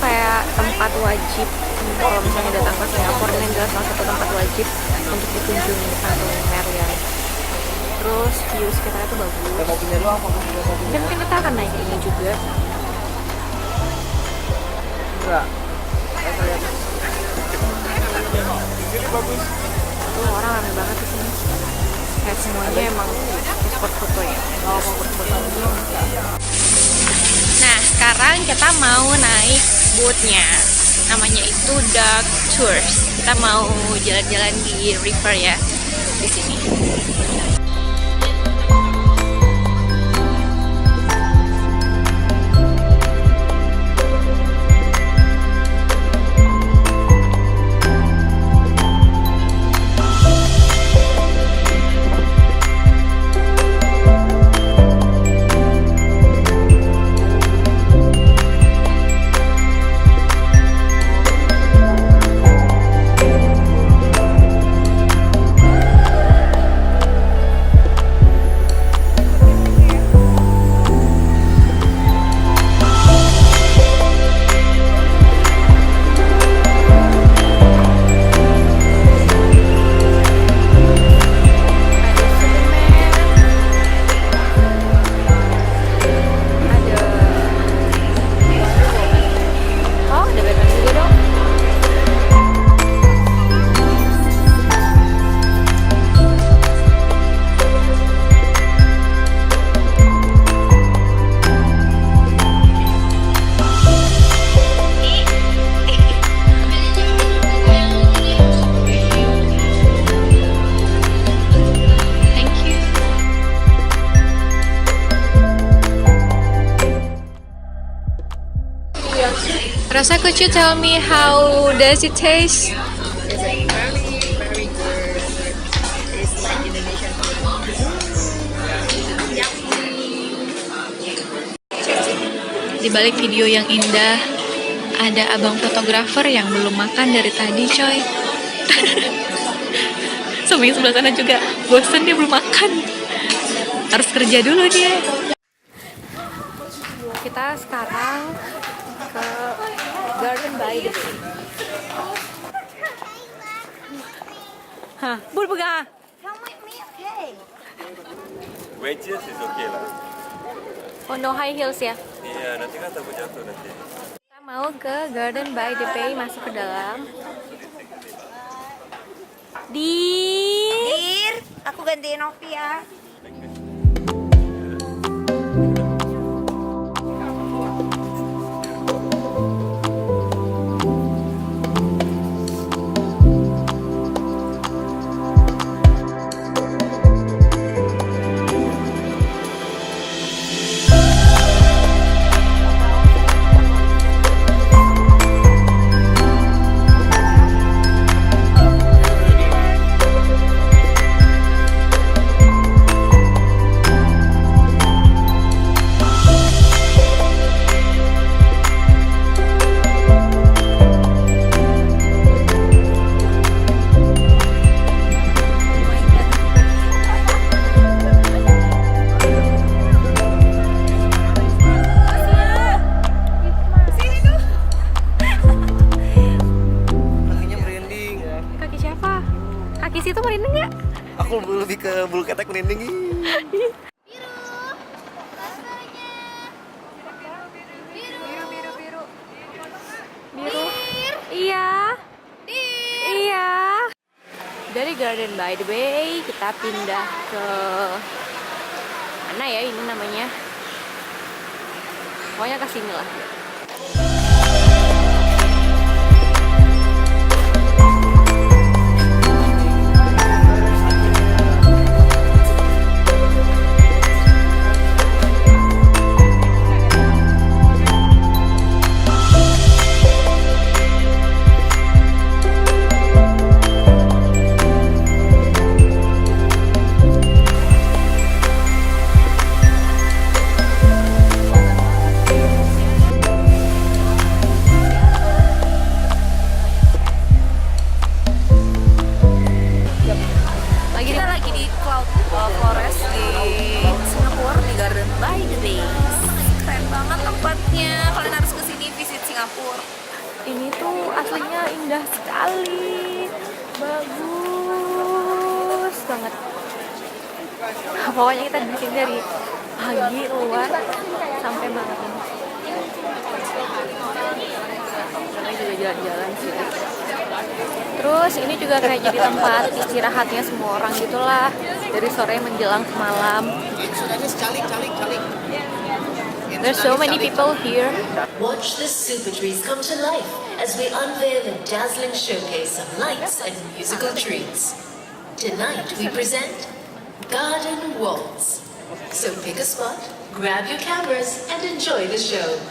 kayak tempat wajib kalau misalnya datang ke Singapura, ini adalah salah satu tempat wajib untuk dikunjungi atau Merlion. Terus view sekitarnya tuh bagus. Dan mungkin kita akan naik ini juga. Enggak. Tuh orang ramai banget di sini. Kayak semuanya emang spot foto ya. Mau foto. Nah, sekarang kita mau naik boatnya. Namanya itu Dark Tours. Kita mau jalan-jalan di river ya di sini. Rosa, could you tell me how does it taste? It's like very good. It's like Indonesian food. Di balik video yang indah, ada abang fotografer yang belum makan dari tadi, coy. Sama yang sebelah sana juga bosen, dia belum makan. Harus kerja dulu dia. Kita sekarang ke Garden by the Bay. Hah, bul pegang. Come with me, okay? Wedges is okay lah. Oh, no high heels ya. Iya, nanti kan takut jatuh nanti. Kita mau ke Garden by the Bay, masuk ke dalam. Dir, aku gantiin Novi ya. Aku lebih ke bulu ketek merinding. Biru. Iya. Iya. Dari Garden by the Bay kita pindah ke mana ya ini namanya? Pokoknya ke sini lah. Singapura. Ini tuh aslinya indah sekali, bagus banget. Pokoknya kita di sini dari pagi keluar sampai malam. Namanya juga jalan-jalan sih. Terus ini juga kayak jadi tempat istirahatnya semua orang gitulah, dari sore menjelang ke malam. There's so many people here. Watch the super trees come to life as we unveil a dazzling showcase of lights and musical treats. Tonight we present Garden Waltz. So pick a spot, grab your cameras, and enjoy the show.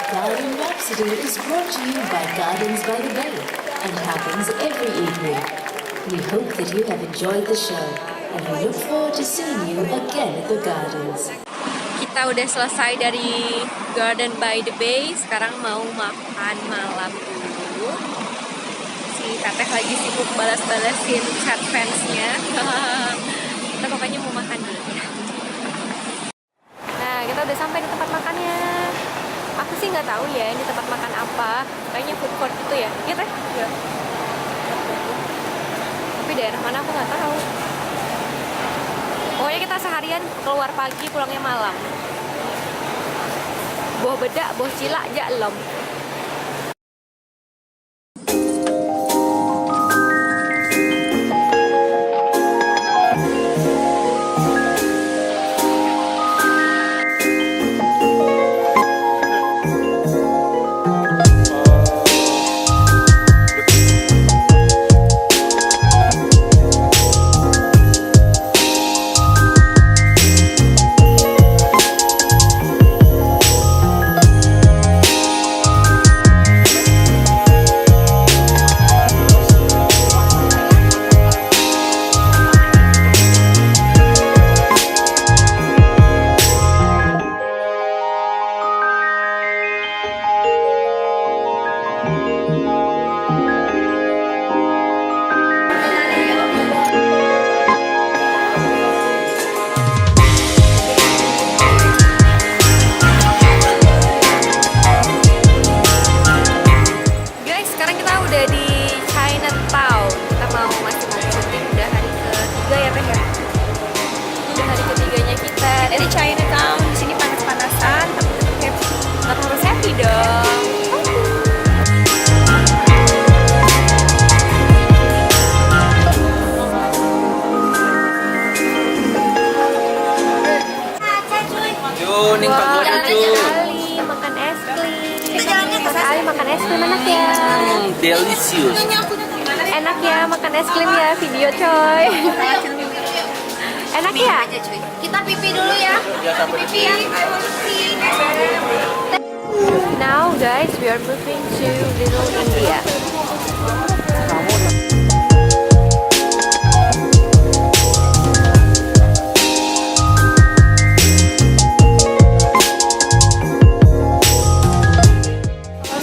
Garden Rhapsody is brought to you by Gardens by the Bay and happens every evening. We hope that you have enjoyed the show and we look forward to seeing you again at the Gardens. Kita udah selesai dari Garden by the Bay, sekarang mau makan malam dulu. Si Teteh lagi sibuk balas-balasin chat fansnya. Kita pokoknya mau makan dulu ya. Nah, kita udah sampai di tempat makannya. Aku sih nggak tahu ya ini tempat makan apa. Kayaknya food court gitu ya. Iya Teh? Iya. Tapi daerah mana aku nggak tahu. Pokoknya kita seharian keluar pagi, pulangnya malam. Boh bedak, boh cilak, jak lom. Makan es krim enak ya. Delicious. Enak ya makan es krim ya, video coy. Enak ya? Kita pipi dulu ya. Pipi ya. Now guys, we are moving to Little India.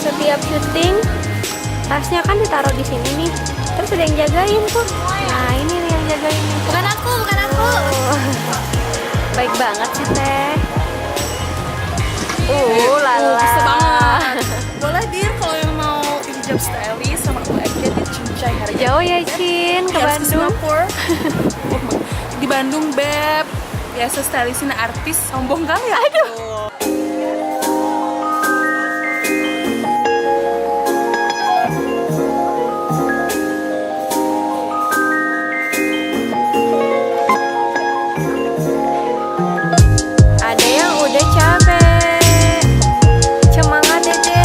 Setiap syuting tasnya kan ditaruh di sini nih, terus ada yang jagain tuh. Nah ini nih yang jagain. Bukan aku, bukan aku. Baik banget sih Teh. Lala. Bisa banget. Boleh dir kalau yang mau hijab stylish sama aku aja di Cincai harga. Jauh ya Cin ke Harus Bandung. Singapura. Di Bandung beb. Biasa stylishin artis sombong kali ya. Aduh. Ada yang udah capek. Semangat Dede.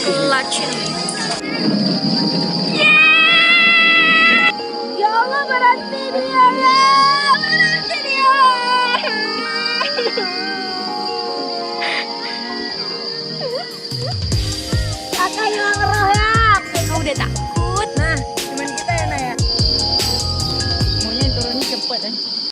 Clutching me. Ya Allah berhenti dia.